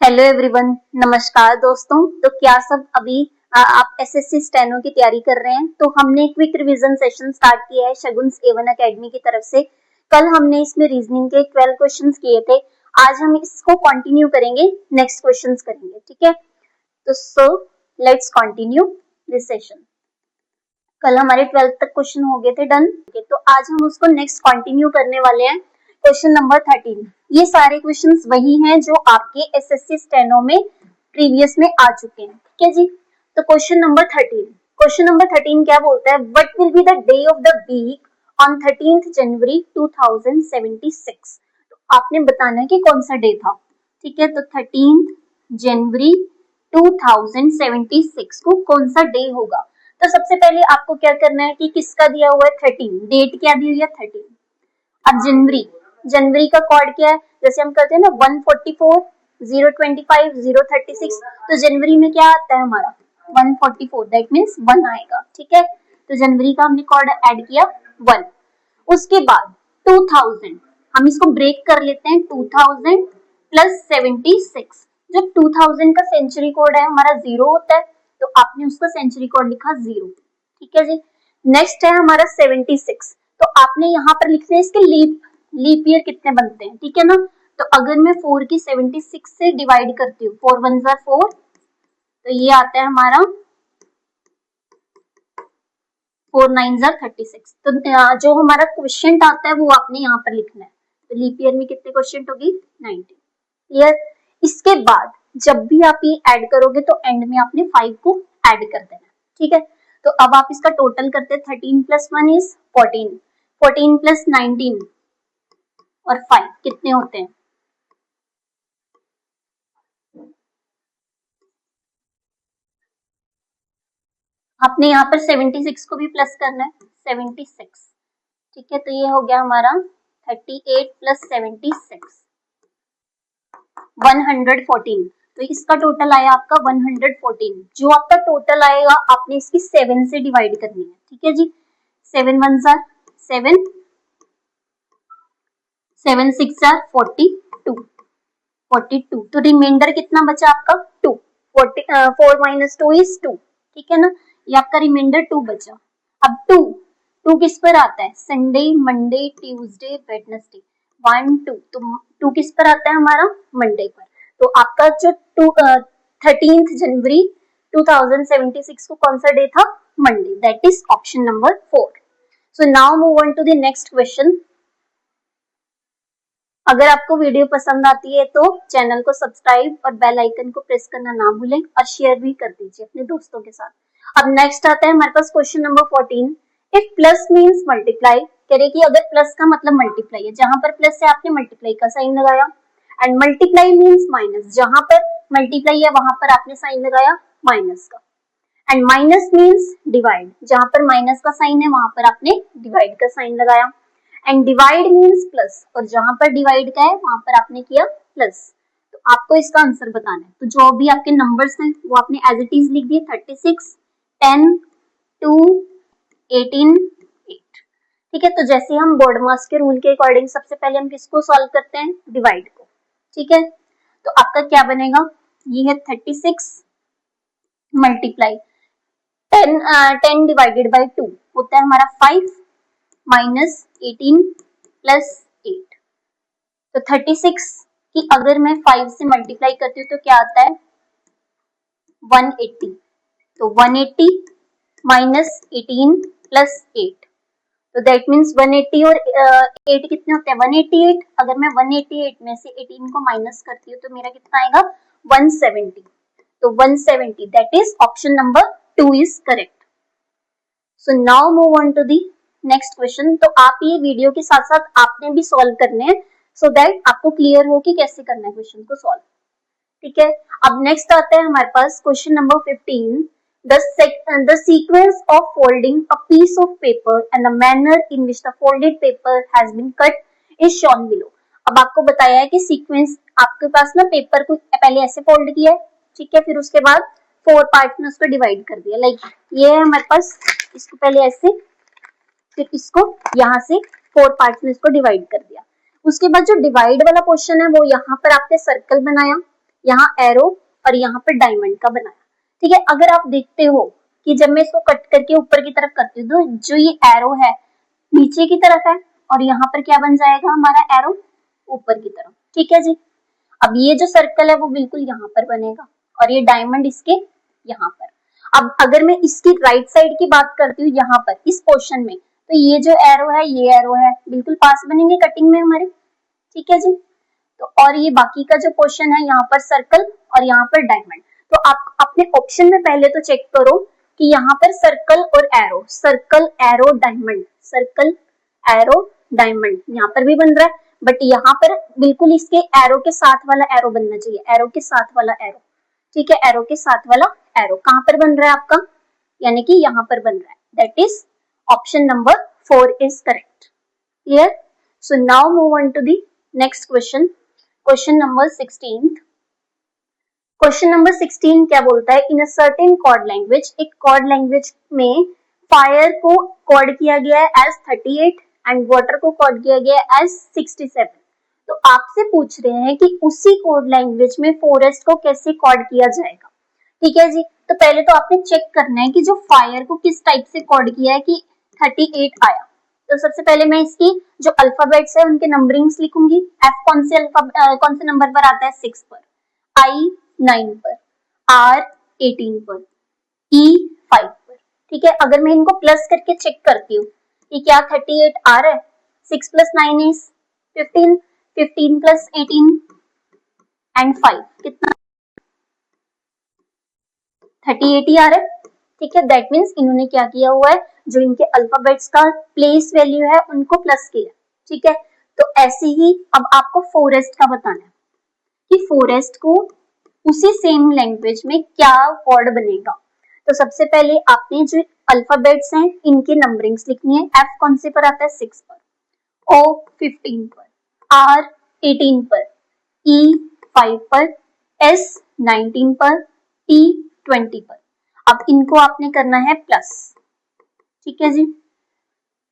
Hello everyone, नमस्कार दोस्तों। तो क्या सब अभी आप एसएससी स्टेनो की तैयारी कर रहे हैं? तो हमने क्विक रिवीजन सेशन स्टार्ट किया है शगुन्स A1 एकेडमी की तरफ से। कल हमने इसमें रीजनिंग के 12 क्वेश्चंस किए थे। आज हम इसको कंटिन्यू करेंगे, नेक्स्ट क्वेश्चंस करेंगे, ठीक है। तो so let's continue this session. कल हमारे 12 तक क्वेश्चन हो गए थे डन। तो आज हम उसको नेक्स्ट कंटिन्यू करने वाले हैं। Question number 13। ये सारे क्वेश्चंस वही हैं जो आपके एसएससी स्टेनो में प्रीवियस में आ चुके हैं, ठीक है जी। तो क्वेश्चन नंबर 13 क्या बोलता है? What will be the day of the week on 13th January 2076। तो आपने बताना है कि कौन सा डे था, ठीक है। तो 13th जनवरी 2076 को कौन सा डे होगा? तो सबसे पहले आपको क्या करना है कि किसका दिया हुआ है 13, डेट क्या दी हुई है 13। अब जनवरी का कोड क्या है? जैसे हम करते हैं ना 144, 025, 036। तो जनवरी में क्या आता है हमारा 144, दैट मीन्स 1 आएगा, ठीक है। तो जनवरी का हमने कोड ऐड किया 1। उसके बाद 2000, हम इसको ब्रेक कर लेते हैं। 2000 प्लस 76, जब 2000 का सेंचुरी कोड है हमारा 0 होता है, तो आपने उसका सेंचुरी कोड लिखा 0, ठीक है जी। नेक्स्ट है हमारा 76। तो आपने यहाँ पर लिखना है इसके लीप ईयर कितने बनते हैं, ठीक है ना। तो अगर मैं 4 की 76 से डिवाइड करती हूँ, 4 1 जार 4, तो ये आता है हमारा 4 9 जार 36। तो जो हमारा क्वेश्चन आता है वो आपने यहाँ पर लिखना है। तो लीप ईयर में कितने क्वेश्चन होगी 90, क्लियर। इसके बाद जब भी आप ये ऐड करोगे तो एंड में आपने 5 को ऐड कर देना, ठीक है। तो अब आप इसका टोटल करते हैं। 13 प्लस 1 इज 14, 14 प्लस 19 और 5 कितने होते हैं? आपने यहाँ पर 76 को भी प्लस करना है, 76, ठीक है। तो ये हो गया हमारा 38 प्लस 76 114। तो इसका टोटल आया आपका 114। जो आपका टोटल आएगा आपने इसकी 7 से डिवाइड करनी है, ठीक है जी। 7 1 जार 7, 7 6 जार 42, 42। तो रिमाइंडर कितना बचा आपका 2, 4 माइनस 2 इज 2, ठीक है ना। ये आपका रिमाइंडर 2 बचा। अब 2 किस पर आता है? Sunday, Monday, Tuesday, Wednesday, 1 2। तो 2 किस पर आता है हमारा? मंडे पर। तो आपका जो 13th जनवरी 2076 को कौन सा डे था? Monday, that is option number 4। So now move on to the next question. अगर आपको वीडियो पसंद आती है तो चैनल को सब्सक्राइब और बेल आइकन को प्रेस करना ना भूलें और शेयर भी कर दीजिए अपने दोस्तों के साथ। अब नेक्स्ट आता है हमारे पास question number 14। If plus means multiply, कह रहे कि अगर प्लस का मतलब मल्टीप्लाई है, जहां पर प्लस है आपने मल्टीप्लाई का साइन लगाया। एंड मल्टीप्लाई मींस माइनस, जहां पर मल्टीप्लाई है वहां पर आपने साइन लगाया माइनस का। एंड माइनस मींस डिवाइड, जहां पर माइनस का साइन है वहां पर आपने डिवाइड का साइन लगाया। एंड डिवाइड मींस प्लस, और जहां पर डिवाइड का है वहां पर आपने किया प्लस। तो आपको इसका आंसर बताना है। तो जो भी आपके नंबर्स हैं वो आपने एज इट इज लिख दिए। 36, 10, 2, 18, 8, ठीक है। तो जैसे हम बोर्ड मास के रूल के अकॉर्डिंग सबसे पहले हम किसको सॉल्व करते हैं? डिवाइड को, ठीक है। तो आपका क्या बनेगा? ये है 36 मल्टीप्लाई 10 डिवाइडेड बाई 2 होता है हमारा 5 माइनस 18 प्लस 8। तो 36 की अगर मैं 5 से मल्टीप्लाई करती हूँ तो क्या आता है? 180। तो 180 माइनस 18 प्लस 8, तो दैट मीन्स 180 और 8 कितने होते हैं? 188। अगर मैं 188 में से 18 को माइनस करती हूँ तो मेरा कितना आएगा? 170। तो 170, that is option number 2 is correct. So now move on to the next question. तो आप ये वीडियो के साथ साथ आपने भी सॉल्व करने हैं, सो दैट आपको क्लियर हो कि कैसे करना है क्वेश्चन को सॉल्व, ठीक है। अब नेक्स्ट आता है हमारे पास question number 15। The sequence of folding a piece of paper and the manner in which the folded paper has been cut is shown below। अब आपको बताया है कि सीक्वेंस, आपके पास ना पेपर को पहले ऐसे फोल्ड किया है, ठीक है, फिर उसके बाद 4 पार्ट में उसको डिवाइड कर दिया। लाइक ये है हमारे पास, इसको पहले ऐसे, फिर इसको यहाँ से 4 पार्ट में इसको डिवाइड कर दिया। उसके बाद जो डिवाइड वाला क्वेश्चन है वो यहाँ पर आपने सर्कल बनाया, यहाँ एरो और यहाँ पर डायमंड का बनाया। ठीक है, अगर आप देखते हो कि जब मैं इसको कट करके ऊपर की तरफ करती हूँ तो जो ये एरो है नीचे की तरफ है और यहाँ पर क्या बन जाएगा हमारा एरो ऊपर की तरफ। ठीक है जी, अब ये जो सर्कल है वो बिल्कुल यहाँ पर बनेगा और ये डायमंड इसके यहाँ पर। अब अगर मैं इसकी राइट साइड की बात करती हूँ यहाँ पर इस पोर्शन में, तो ये जो एरो है ये एरो है बिल्कुल पास बनेंगे कटिंग में हमारे। ठीक है जी, तो और ये बाकी का जो पोर्शन है यहाँ पर सर्कल और यहाँ पर डायमंड। तो आप अपने ऑप्शन में पहले तो चेक करो कि यहाँ पर सर्कल और arrow, circle arrow diamond, circle arrow diamond यहाँ पर भी बन रहा है, बट यहाँ पर बिल्कुल इसके एरो के साथ वाला एरो बनना चाहिए, एरो के साथ वाला एरो। ठीक है, एरो के साथ वाला एरो कहाँ पर बन रहा है आपका, यानी कि यहाँ पर बन रहा है, that is option number 4 is correct. Clear? So now move on to the next question, question number 16। Question number 16 क्या बोलता है, in a certain code language, एक कॉर्ड लैंग्वेज में फायर को कोड किया गया है एज 38 एंड वाटर को कोड किया गया है एज 67। तो आपसे पूछ रहे हैं कि उसी कोड लैंग्वेज में फॉरेस्ट को कैसे कोड किया जाएगा। ठीक है जी, तो पहले तो आपने चेक करना है कि जो फायर को किस टाइप से कोड किया है कि 38 आया। तो सबसे पहले मैं इसकी जो अल्फाबेट्स है उनके नंबरिंग्स लिखूंगी। एफ कौन से नंबर पर आता है, 6 पर, आई 9 पर, आर 18 पर, ई 5 पर। ठीक है, अगर मैं इनको प्लस करके चेक करती हूँ कि क्या 38 आ रहा है, 6 + 9 इज 15, 15 + 18 एंड 5 कितना, 38 ही आ रहा है। ठीक है, दैट मीन्स इन्होंने क्या किया हुआ है, जो इनके अल्फाबेट्स का प्लेस वैल्यू है उनको प्लस किया। ठीक है, तो ऐसे ही अब आपको फॉरेस्ट का बताना है कि फॉरेस्ट को उसी सेम लैंग्वेज में क्या वर्ड बनेगा। तो सबसे पहले आपने जो अल्फाबेट्स हैं इनके नंबरिंग्स लिखनी है। एफ कौन से पर आता है, 6 पर, ओ 15 पर, आर 18 पर, ई 5 पर, एस 19 पर, टी 20 पर। अब इनको आपने करना है प्लस। ठीक है जी,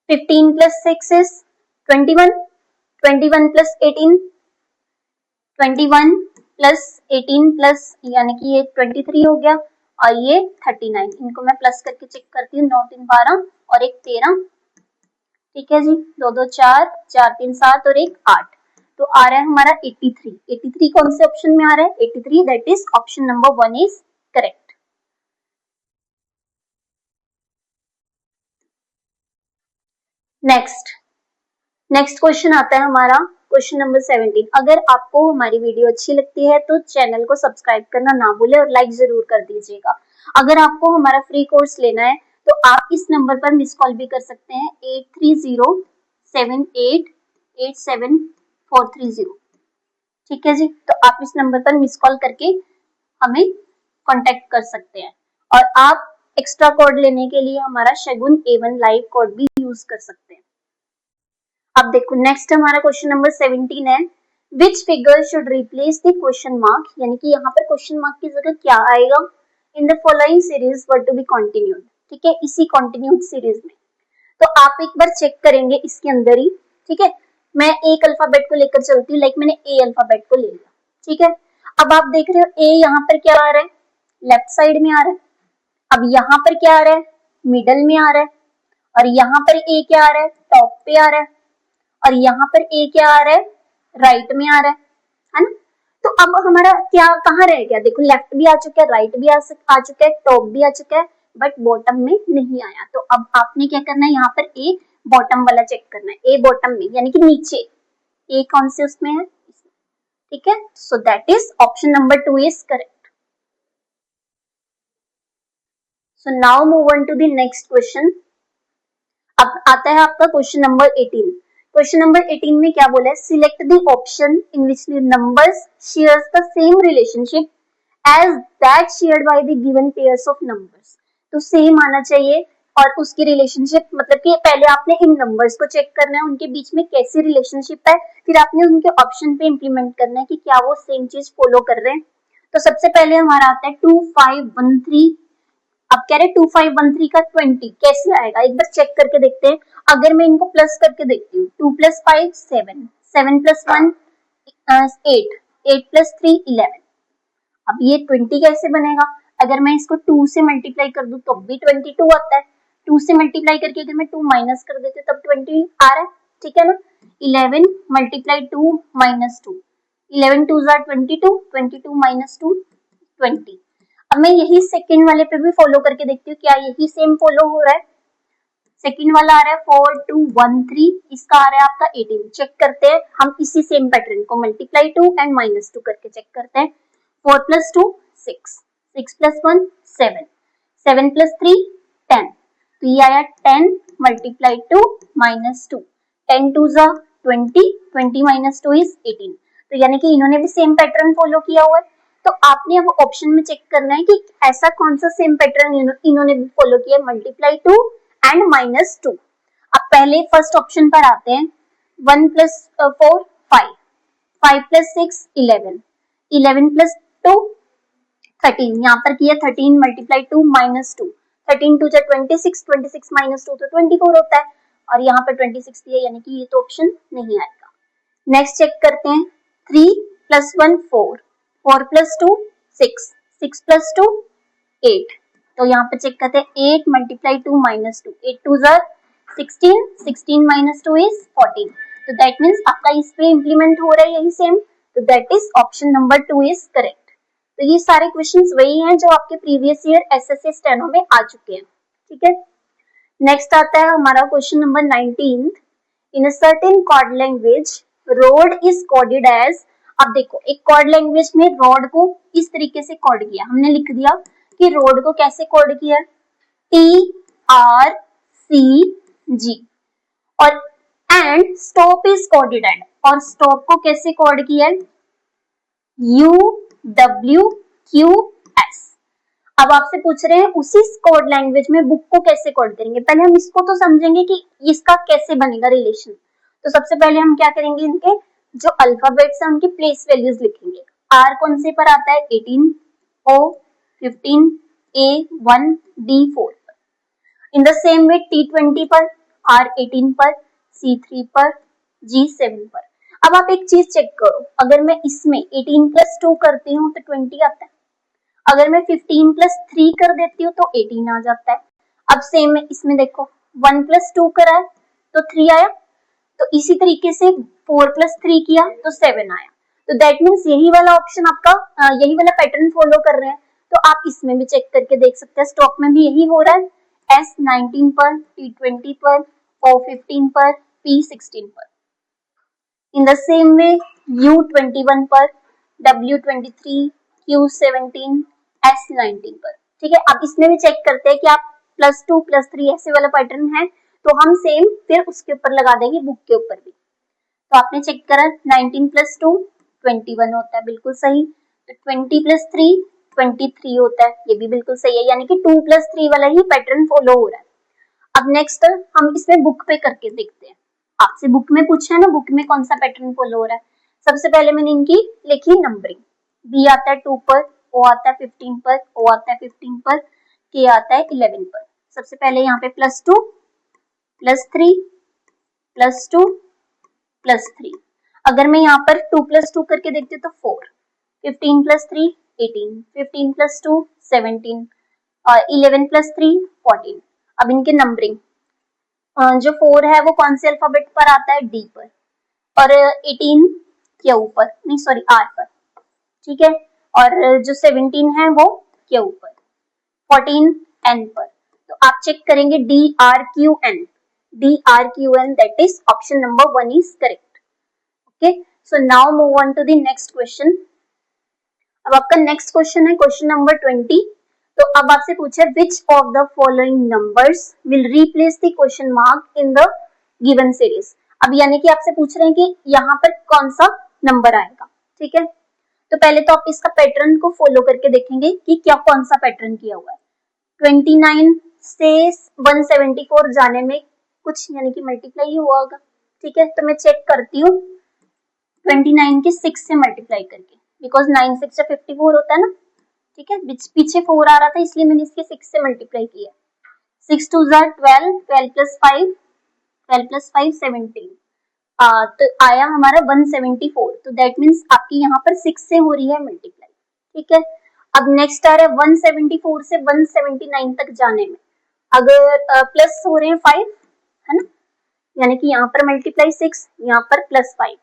15 + 6 इज 21, 21 + 18, 21 + 18 प्लस यानी कि ये 23 हो गया और ये 39। इनको मैं प्लस करके चेक करती हूँ, 9 3 12 और 1 13। ठीक है जी, 2 2 4, 4 3 7 और 1 8। तो आ रहा है हमारा 83। 83 कौन से ऑप्शन में आ रहा है, 83, that is option number 1 is correct. Next question आता है हमारा क्वेश्चन नंबर 17। अगर आपको हमारी वीडियो अच्छी लगती है तो चैनल को सब्सक्राइब करना ना भूले और लाइक जरूर कर दीजिएगा। अगर आपको हमारा फ्री कोर्स लेना है तो आप इस नंबर पर मिस कॉल भी कर सकते हैं, 8307887430। ठीक है जी, तो आप इस नंबर पर मिस कॉल करके हमें कांटेक्ट कर सकते हैं और आप एक्स्ट्रा कोड लेने के लिए हमारा शगुन A1 लाइव कोड भी यूज कर सकते हैं। अब देखो नेक्स्ट हमारा क्वेश्चन नंबर 17 है, which figure should replace the question mark, यानी कि यहाँ पर क्वेश्चन मार्क की जगह क्या आएगा, in the following series were to be continued. ठीक है, इसी कंटिन्यूड सीरीज में। तो आप एक बार चेक करेंगे इसके अंदर ही। ठीक है, मैं एक अल्फाबेट को लेकर चलती हूँ, लाइक मैंने ए अल्फाबेट को ले लिया। ठीक है, अब आप देख रहे हो ए यहाँ पर क्या आ रहा है, लेफ्ट साइड में आ रहा है। अब यहाँ पर क्या आ रहा है, मिडल में आ रहा है। और यहाँ पर ए क्या आ रहा है, टॉप पे आ रहा है। और यहाँ पर ए क्या आ रहा है, राइट में आ रहा है ना। तो अब हमारा क्या कहाँ रह गया, देखो लेफ्ट भी आ चुका है, राइट भी आ चुका है, टॉप भी आ चुका है, बट बॉटम में नहीं आया। तो अब आपने क्या करना है, यहाँ पर ए बॉटम वाला चेक करना है, ए बॉटम में यानी कि नीचे, ए कौन से उसमें है। ठीक है, so that is option number 2 is correct. So now move on to the next question. अब आता है आपका क्वेश्चन नंबर 18। क्वेश्चन नंबर 18 में क्या बोला है, select the option in which the numbers shares the same relationship as that shared by the given pairs of numbers. तो same आना चाहिए और उसकी रिलेशनशिप मतलब कि पहले आपने इन नंबर्स को चेक करना है, उनके बीच में कैसी रिलेशनशिप है, फिर आपने उनके ऑप्शन पे इंप्लीमेंट करना है कि क्या वो सेम चीज फॉलो कर रहे हैं। तो सबसे पहले हमारा आता है 2513। अब कह रहे 2513 का 20 कैसे आएगा, एक बार चेक करके देखते हैं। अगर मैं इनको प्लस करके देखती हूँ, 2 + 5 7, 7 + 1 8, 8 + 3 11। अब ये 20 कैसे बनेगा, अगर मैं इसको 2 से मल्टीप्लाई कर दूं तो भी 22 आता है, 2 से मल्टीप्लाई करके अगर मैं 2 माइनस कर देती हूँ तब 20 आ रहा है, ठीक है ना। 11 मल्टीप्लाई 2 माइनस 2, 11 2 जार 22, 22 माइनस 2 20। अब मैं यही सेकंड वाले पे भी फॉलो करके देखती हूँ, क्या यही सेम फॉलो हो रहा है। सेकंड वाला आ रहा है 4213, इसका आ रहा है आपका 18। चेक करते हैं हम इसी सेम पैटर्न को, मल्टीप्लाई 2 एंड माइनस 2 करके चेक करते हैं। 4 प्लस 2 6, 6 प्लस 1 7, 7 प्लस 3 10, तो ये आया 10 मल्टीप्लाई 2 माइनस 2, 10 2 जा 20, 20 माइनस 2 इज 18। तो यानी कि इन्होंने भी सेम पैटर्न फॉलो किया हुआ है। तो आपने अब ऑप्शन में चेक करना है कि ऐसा कौन सा सेम पैटर्न इन्होंने भी फॉलो किया, मल्टीप्लाई 2 एंड माइनस 2। अब पहले फर्स्ट ऑप्शन पर आते हैं। 1 प्लस 4 5, 5 प्लस 6 11, 11 प्लस 2 13, यहाँ पर किया 13 मल्टीप्लाई 2 माइनस 2, 13 2 जा 26, 26 माइनस 2 तो 24 होता है, और यहाँ पर 26 दिया, यानी कि ये तो ऑप्शन नहीं आएगा। नेक्स्ट चेक करते हैं। 3 प्लस 1 4, 4 प्लस 2 6, 6 प्लस 2 8, तो यहाँ पे चेक करते हैं 8 multiply 2 minus 2, 8 2 jar 16, 16 minus 2 is 14, तो दैट मीन्स आपका इस पे इम्प्लीमेंट हो रहा है यही सेम, तो that is option number 2 is correct. तो ये सारे क्वेश्चंस वही हैं जो आपके प्रीवियस ईयर एसएससी स्टेनो में आ चुके हैं, ठीक है। नेक्स्ट आता है हमारा question number 19। In a certain code language road is coded as, अब देखो एक कोड लैंग्वेज में रोड को इस तरीके से कोड किया, हमने लिख दिया कि रोड को कैसे कोड किया, TRCG, और and stop is coded and, और स्टॉप को कैसे कोड किया है, UWQS। अब आपसे पूछ रहे हैं उसी कोड लैंग्वेज में बुक को कैसे कोड करेंगे। पहले हम इसको तो समझेंगे कि इसका कैसे बनेगा रिलेशन। तो सबसे पहले हम क्या करेंगे, इनके जो अल्फाबेट्स हैं उनकी प्लेस वैल्यूज लिखेंगे। R कौन से पर आता है, 18, O 15, A 1, D 4 पर। In the same way T20 पर, R 18 पर, C 3 पर, G 7 पर। अब आप एक चीज चेक करो, अगर मैं इसमें 18 प्लस 2 करती हूँ तो 20 आता है, अगर मैं 15 प्लस 3 कर देती हूँ तो 18 आ जाता है। अब सेम इसमें देखो 1 प्लस 2 करा है तो 3 आया, तो इसी तरीके से 4 प्लस 3 किया तो 7 आया। तो दैट मीन्स यही वाला ऑप्शन आपका यही वाला पैटर्न फॉलो कर रहे हैं। तो आप इसमें भी चेक करके देख सकते हैं, स्टॉक में भी यही हो रहा है, S19 पर, T20 पर, O15 पर, P16 पर। In the same way U21 पर, W23, Q17, S19 पर, ठीक है। अब इसमें भी चेक करते हैं कि आप +2 +3 ऐसे वाला पैटर्न है तो हम सेम फिर उसके ऊपर लगा देंगे बुक के ऊपर भी। तो आपने चेक करा 19 + 2 21 होता है, बिल्कुल सही। तो 20 + 3 23 होता है, ये भी बिल्कुल सही है, यानी कि 2 + 3 वाला ही पैटर्न फॉलो हो रहा है। अब नेक्स्ट हम इसमें बुक पे करके देखते हैं। आपसे बुक में पूछा है ना, बुक में कौन सा पैटर्न फॉलो हो रहा है। सबसे पहले मैंने इनकी लिखी नंबरिंग, B आता है 2 पर, O आता है 15 पर, O आता है 15 पर, K आता है 11 पर। सबसे पहले यहाँ पे +2 +3 +2 +3, अगर मैं यहाँ पर 2 + 2 करके देखती हूँ तो 4, 15 + 3 18, 15 + 2 17, 11 + 3 14। अब इनके नंबरिंग, जो 4 है वो कौन से अल्फाबेट पर आता है, D पर, और 18 Q पर, नहीं सॉरी R पर, ठीक है। और जो 17 है वो Q पर, 14 N पर। तो आप चेक करेंगे DRQN, DRQN, that is option number 1 is correct. Okay, so now move on to the next question. अब आपका नेक्स्ट क्वेश्चन है क्वेश्चन नंबर 20। तो अब आपसे पूछे which of the following numbers will replace the question mark in the given series. अब यानी कि आपसे पूछ रहे हैं कि यहाँ पर कौन सा नंबर आएगा, ठीक है। तो पहले तो आप इसका पैटर्न को फॉलो करके देखेंगे कि क्या कौन सा पैटर्न किया हुआ है। 29 से 174 जाने में कुछ यानी कि मल्टीप्लाई ही हुआ होगा, ठीक है। तो मैं चेक करती हूँ 29 के 6 से मल्टीप्लाई करके, बिकॉज 9 6 54 होता है ना, ठीक है। पीछे 4 आ रहा था इसलिए मैंने इसके 6 से मल्टीप्लाई किया। 6 2 जार 12, 12 + 5, 12 + 5 17, तो आया हमारा 174। तो दैट मीन्स आपकी यहाँ पर 6 से हो रही है मल्टीप्लाई, ठीक है। अब नेक्स्ट आ रहा है 174 से 179 तक जाने में अगर प्लस हो रहे हैं 5, है ना, यानी कि यहाँ पर मल्टीप्लाई 6, यहाँ पर प्लस 5,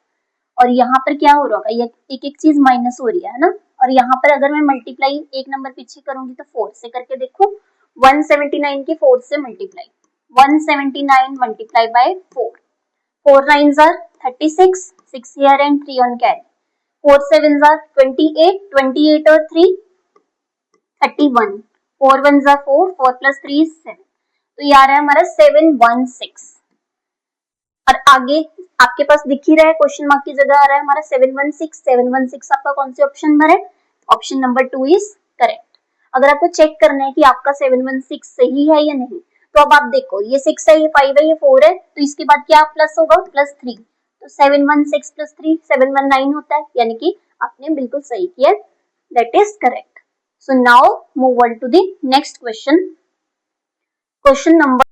और यहाँ पर क्या हो रहा होगा, ये एक एक चीज माइनस हो रही है ना। और यहाँ पर अगर मैं मल्टीप्लाई एक नंबर पीछे करूंगी तो 4 से करके देखो, 179 की 4 से multiply, 179 multiply by 4, 4 9s are 36, 6 here and 3 on carry, 4 7s are 28, 28 और 3 31, 4 1s are 4, 4 plus 3 is 7, तो ये आ रहा है हमारा 716। और आगे आपके पास दिख ही रहा है, क्वेश्चन मार्क की जगह आ रहा है हमारा 716, 716 आपका कौन से ऑप्शन में है, ऑप्शन नंबर 2 इज करेक्ट। अगर आपको चेक करना है कि आपका 716 सही है या नहीं, तो अब आप देखो ये 6 है, ये 5 है, ये 4 है, तो इसके बाद क्या प्लस होगा, प्लस 3, तो 716 प्लस 3 719 होता है, यानी कि आपने बिल्कुल सही किया, that is correct. So now move on to the next question, question number